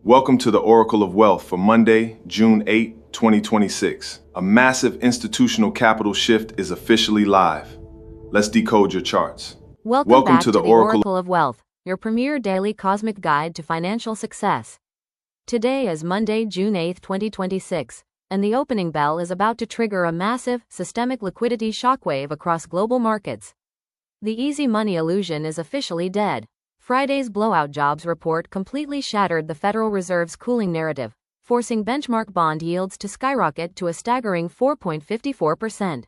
Welcome to the Oracle of Wealth for Monday, June 8, 2026. A massive institutional capital shift is officially live. Let's decode your charts. Welcome back to the Oracle of Wealth, your premier daily cosmic guide to financial success. Today is Monday, June 8, 2026, and the opening bell is about to trigger a massive, systemic liquidity shockwave across global markets. The easy money illusion is officially dead. Friday's blowout jobs report completely shattered the Federal Reserve's cooling narrative, forcing benchmark bond yields to skyrocket to a staggering 4.54%.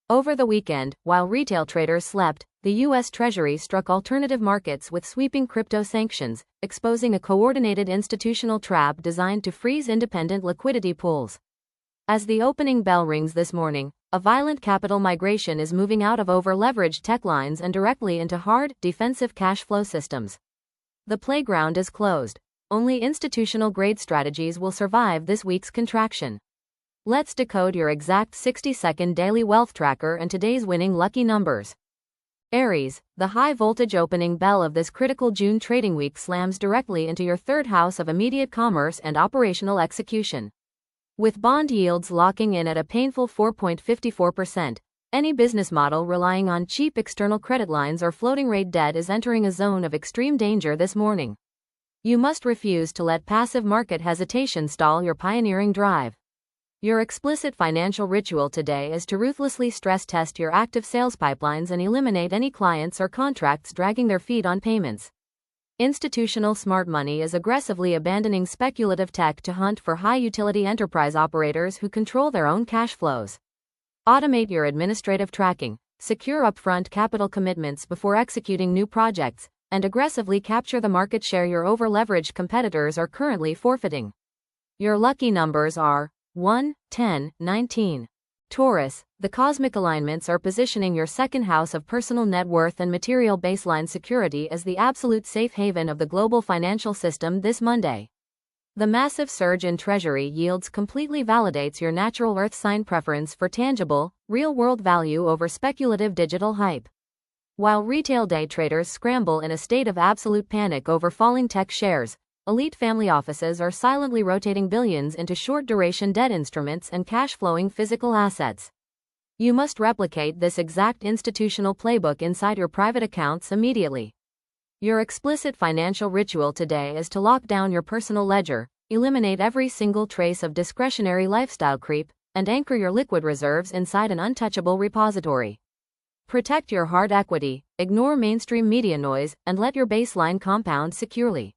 Over the weekend, while retail traders slept, the U.S. Treasury struck alternative markets with sweeping crypto sanctions, exposing a coordinated institutional trap designed to freeze independent liquidity pools. As the opening bell rings this morning, a violent capital migration is moving out of over-leveraged tech lines and directly into hard, defensive cash flow systems. The playground is closed. Only institutional-grade strategies will survive this week's contraction. Let's decode your exact 60-second daily wealth tracker and today's winning lucky numbers. Aries, the high-voltage opening bell of this critical June trading week slams directly into your third house of immediate commerce and operational execution. With bond yields locking in at a painful 4.54%, any business model relying on cheap external credit lines or floating rate debt is entering a zone of extreme danger this morning. You must refuse to let passive market hesitation stall your pioneering drive. Your explicit financial ritual today is to ruthlessly stress test your active sales pipelines and eliminate any clients or contracts dragging their feet on payments. Institutional smart money is aggressively abandoning speculative tech to hunt for high-utility enterprise operators who control their own cash flows. Automate your administrative tracking, secure upfront capital commitments before executing new projects, and aggressively capture the market share your over-leveraged competitors are currently forfeiting. Your lucky numbers are 1, 10, 19. Taurus, the cosmic alignments are positioning your second house of personal net worth and material baseline security as the absolute safe haven of the global financial system this Monday. The massive surge in Treasury yields completely validates your natural earth sign preference for tangible, real-world value over speculative digital hype. While retail day traders scramble in a state of absolute panic over falling tech shares, elite family offices are silently rotating billions into short-duration debt instruments and cash-flowing physical assets. You must replicate this exact institutional playbook inside your private accounts immediately. Your explicit financial ritual today is to lock down your personal ledger, eliminate every single trace of discretionary lifestyle creep, and anchor your liquid reserves inside an untouchable repository. Protect your hard equity, ignore mainstream media noise, and let your baseline compound securely.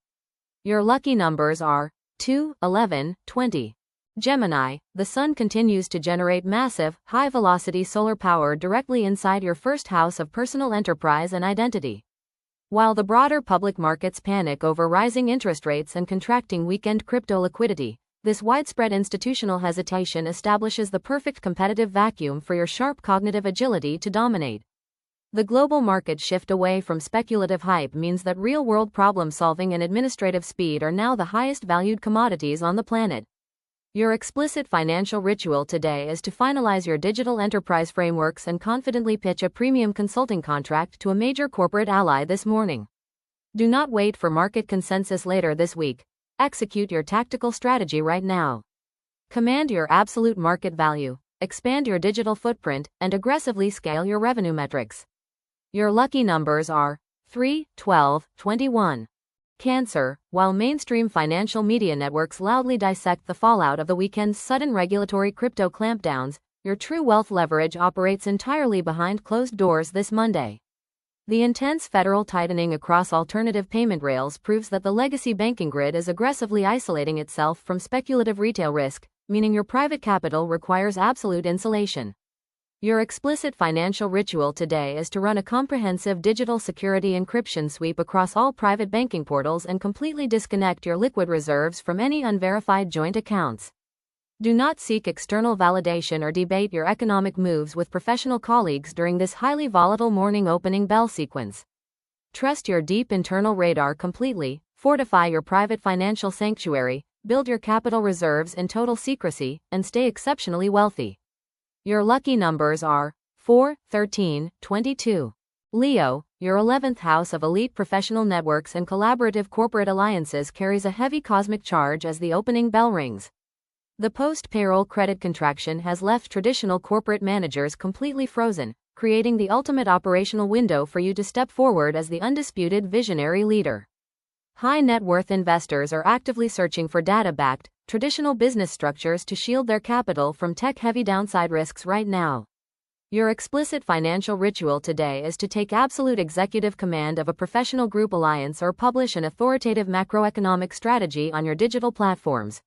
Your lucky numbers are 2, 11, 20. Gemini, the sun continues to generate massive, high-velocity solar power directly inside your first house of personal enterprise and identity. While the broader public markets panic over rising interest rates and contracting weekend crypto liquidity, this widespread institutional hesitation establishes the perfect competitive vacuum for your sharp cognitive agility to dominate. The global market shift away from speculative hype means that real-world problem-solving and administrative speed are now the highest-valued commodities on the planet. Your explicit financial ritual today is to finalize your digital enterprise frameworks and confidently pitch a premium consulting contract to a major corporate ally this morning. Do not wait for market consensus later this week. Execute your tactical strategy right now. Command your absolute market value, expand your digital footprint, and aggressively scale your revenue metrics. Your lucky numbers are 3, 12, 21. Cancer, while mainstream financial media networks loudly dissect the fallout of the weekend's sudden regulatory crypto clampdowns, your true wealth leverage operates entirely behind closed doors this Monday. The intense federal tightening across alternative payment rails proves that the legacy banking grid is aggressively isolating itself from speculative retail risk, meaning your private capital requires absolute insulation. Your explicit financial ritual today is to run a comprehensive digital security encryption sweep across all private banking portals and completely disconnect your liquid reserves from any unverified joint accounts. Do not seek external validation or debate your economic moves with professional colleagues during this highly volatile morning opening bell sequence. Trust your deep internal radar completely, fortify your private financial sanctuary, build your capital reserves in total secrecy, and stay exceptionally wealthy. Your lucky numbers are 4, 13, 22. Leo, your 11th house of elite professional networks and collaborative corporate alliances carries a heavy cosmic charge as the opening bell rings. The post-payroll credit contraction has left traditional corporate managers completely frozen, creating the ultimate operational window for you to step forward as the undisputed visionary leader. High net worth investors are actively searching for data-backed, traditional business structures to shield their capital from tech-heavy downside risks right now. Your explicit financial ritual today is to take absolute executive command of a professional group alliance or publish an authoritative macroeconomic strategy on your digital platforms.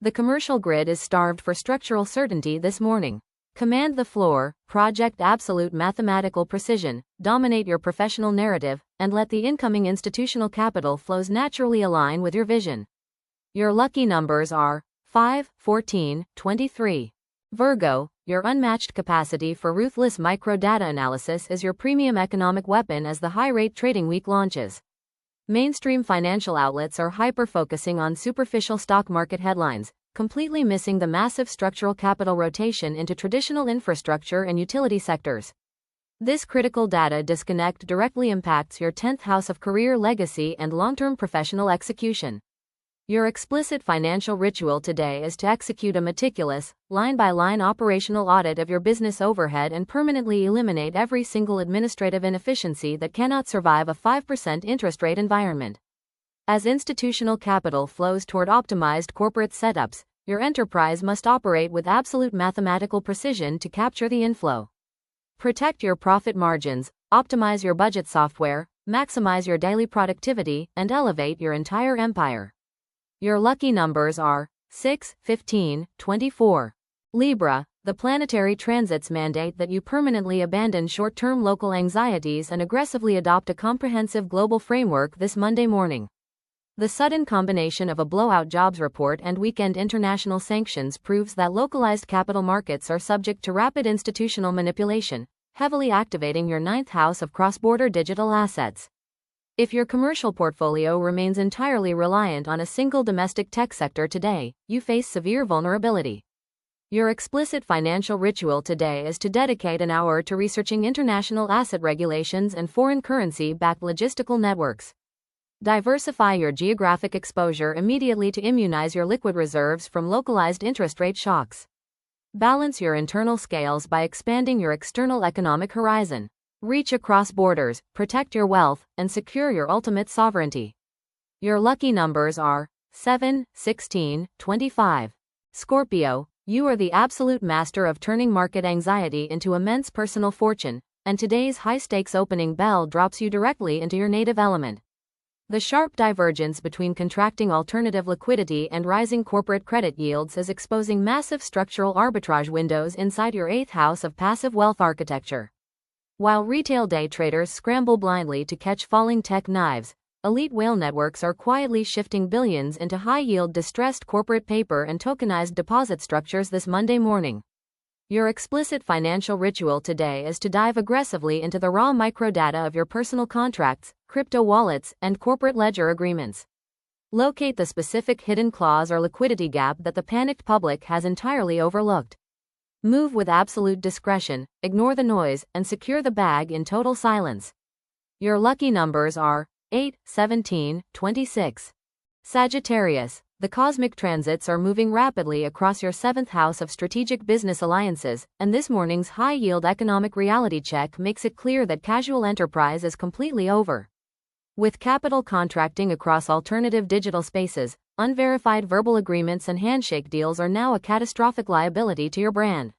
The commercial grid is starved for structural certainty this morning. Command the floor, project absolute mathematical precision, dominate your professional narrative, and let the incoming institutional capital flows naturally align with your vision. Your lucky numbers are 5, 14, 23. Virgo, your unmatched capacity for ruthless micro-data analysis is your premium economic weapon as the high-rate trading week launches. Mainstream financial outlets are hyper-focusing on superficial stock market headlines, completely missing the massive structural capital rotation into traditional infrastructure and utility sectors. This critical data disconnect directly impacts your 10th house of career legacy and long-term professional execution. Your explicit financial ritual today is to execute a meticulous, line-by-line operational audit of your business overhead and permanently eliminate every single administrative inefficiency that cannot survive a 5% interest rate environment. As institutional capital flows toward optimized corporate setups, your enterprise must operate with absolute mathematical precision to capture the inflow. Protect your profit margins, optimize your budget software, maximize your daily productivity, and elevate your entire empire. Your lucky numbers are 6, 15, 24. Libra, the planetary transits mandate that you permanently abandon short-term local anxieties and aggressively adopt a comprehensive global framework this Monday morning. The sudden combination of a blowout jobs report and weekend international sanctions proves that localized capital markets are subject to rapid institutional manipulation, heavily activating your 9th house of cross-border digital assets. If your commercial portfolio remains entirely reliant on a single domestic tech sector today, you face severe vulnerability. Your explicit financial ritual today is to dedicate an hour to researching international asset regulations and foreign currency-backed logistical networks. Diversify your geographic exposure immediately to immunize your liquid reserves from localized interest rate shocks. Balance your internal scales by expanding your external economic horizon. Reach across borders, protect your wealth, and secure your ultimate sovereignty. Your lucky numbers are 7, 16, 25. Scorpio, you are the absolute master of turning market anxiety into immense personal fortune, and today's high-stakes opening bell drops you directly into your native element. The sharp divergence between contracting alternative liquidity and rising corporate credit yields is exposing massive structural arbitrage windows inside your 8th house of passive wealth architecture. While retail day traders scramble blindly to catch falling tech knives, elite whale networks are quietly shifting billions into high-yield distressed corporate paper and tokenized deposit structures this Monday morning. Your explicit financial ritual today is to dive aggressively into the raw microdata of your personal contracts, crypto wallets, and corporate ledger agreements. Locate the specific hidden clause or liquidity gap that the panicked public has entirely overlooked. Move with absolute discretion, ignore the noise, and secure the bag in total silence. Your lucky numbers are 8, 17, 26. Sagittarius, the cosmic transits are moving rapidly across your 7th house of strategic business alliances, and this morning's high-yield economic reality check makes it clear that casual enterprise is completely over. With capital contracting across alternative digital spaces, unverified verbal agreements and handshake deals are now a catastrophic liability to your brand.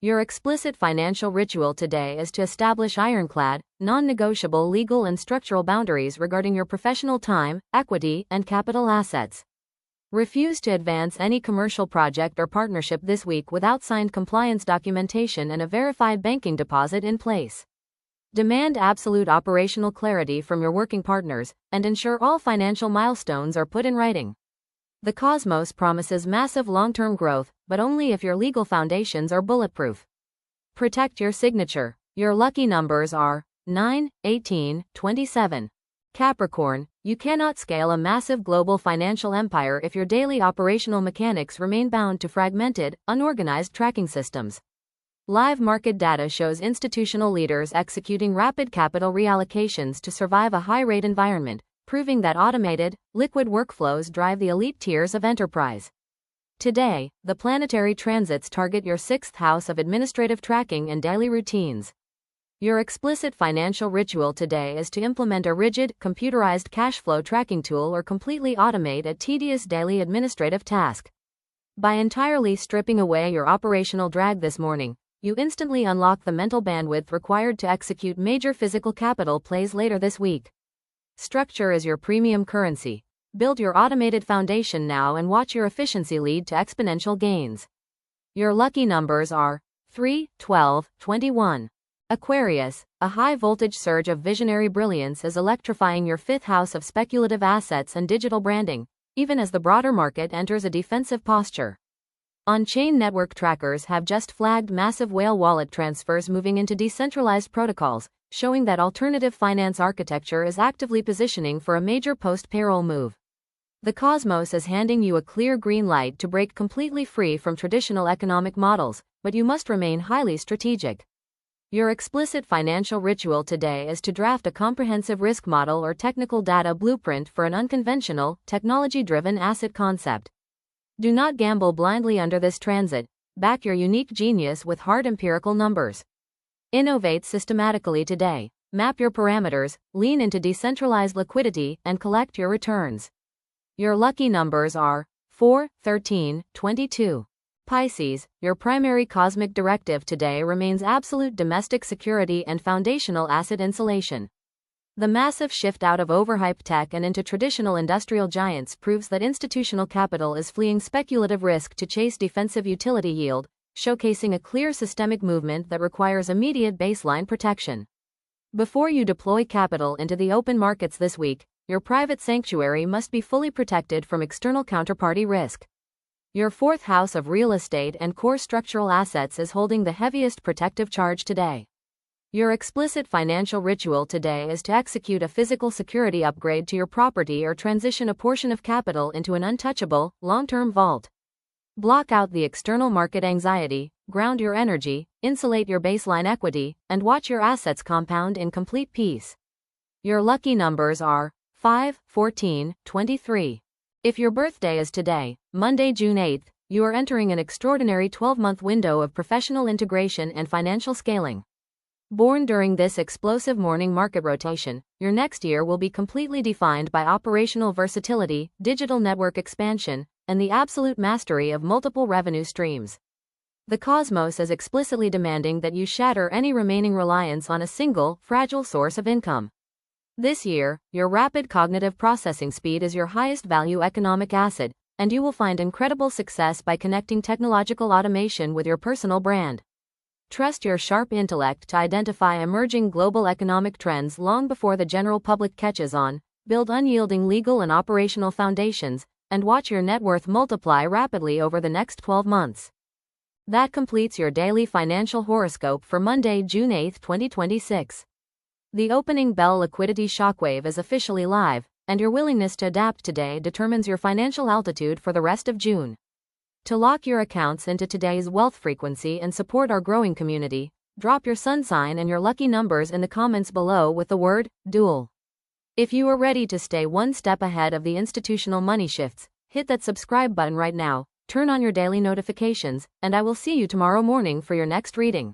Your explicit financial ritual today is to establish ironclad, non-negotiable legal and structural boundaries regarding your professional time, equity, and capital assets. Refuse to advance any commercial project or partnership this week without signed compliance documentation and a verified banking deposit in place. Demand absolute operational clarity from your working partners, and ensure all financial milestones are put in writing. The cosmos promises massive long-term growth, but only if your legal foundations are bulletproof. Protect your signature. Your lucky numbers are 9, 18, 27. Capricorn, you cannot scale a massive global financial empire if your daily operational mechanics remain bound to fragmented, unorganized tracking systems. Live market data shows institutional leaders executing rapid capital reallocations to survive a high-rate environment, proving that automated, liquid workflows drive the elite tiers of enterprise. Today, the planetary transits target your 6th house of administrative tracking and daily routines. Your explicit financial ritual today is to implement a rigid, computerized cash flow tracking tool or completely automate a tedious daily administrative task. By entirely stripping away your operational drag this morning, you instantly unlock the mental bandwidth required to execute major physical capital plays later this week. Structure is your premium currency. Build your automated foundation now and watch your efficiency lead to exponential gains. Your lucky numbers are 3, 12, 21. Aquarius, a high-voltage surge of visionary brilliance is electrifying your 5th house of speculative assets and digital branding, even as the broader market enters a defensive posture. On-chain network trackers have just flagged massive whale wallet transfers moving into decentralized protocols, showing that alternative finance architecture is actively positioning for a major post-payroll move. The cosmos is handing you a clear green light to break completely free from traditional economic models, but you must remain highly strategic. Your explicit financial ritual today is to draft a comprehensive risk model or technical data blueprint for an unconventional, technology-driven asset concept. Do not gamble blindly under this transit. Back your unique genius with hard empirical numbers. Innovate systematically today. Map your parameters, lean into decentralized liquidity, and collect your returns. Your lucky numbers are 4, 13, 22. Pisces, your primary cosmic directive today remains absolute domestic security and foundational asset insulation. The massive shift out of overhyped tech and into traditional industrial giants proves that institutional capital is fleeing speculative risk to chase defensive utility yield, showcasing a clear systemic movement that requires immediate baseline protection. Before you deploy capital into the open markets this week, your private sanctuary must be fully protected from external counterparty risk. Your 4th house of real estate and core structural assets is holding the heaviest protective charge today. Your explicit financial ritual today is to execute a physical security upgrade to your property or transition a portion of capital into an untouchable, long-term vault. Block out the external market anxiety, ground your energy, insulate your baseline equity, and watch your assets compound in complete peace. Your lucky numbers are 5, 14, 23. If your birthday is today, Monday, June 8th, you are entering an extraordinary 12-month window of professional integration and financial scaling. Born during this explosive morning market rotation, your next year will be completely defined by operational versatility, digital network expansion, and the absolute mastery of multiple revenue streams. The cosmos is explicitly demanding that you shatter any remaining reliance on a single, fragile source of income. This year, your rapid cognitive processing speed is your highest value economic asset, and you will find incredible success by connecting technological automation with your personal brand. Trust your sharp intellect to identify emerging global economic trends long before the general public catches on, build unyielding legal and operational foundations, and watch your net worth multiply rapidly over the next 12 months. That completes your daily financial horoscope for Monday, June 8, 2026. The opening bell liquidity shockwave is officially live, and your willingness to adapt today determines your financial altitude for the rest of June. To lock your accounts into today's wealth frequency and support our growing community, drop your sun sign and your lucky numbers in the comments below with the word dual. If you are ready to stay one step ahead of the institutional money shifts, hit that subscribe button right now, turn on your daily notifications, and I will see you tomorrow morning for your next reading.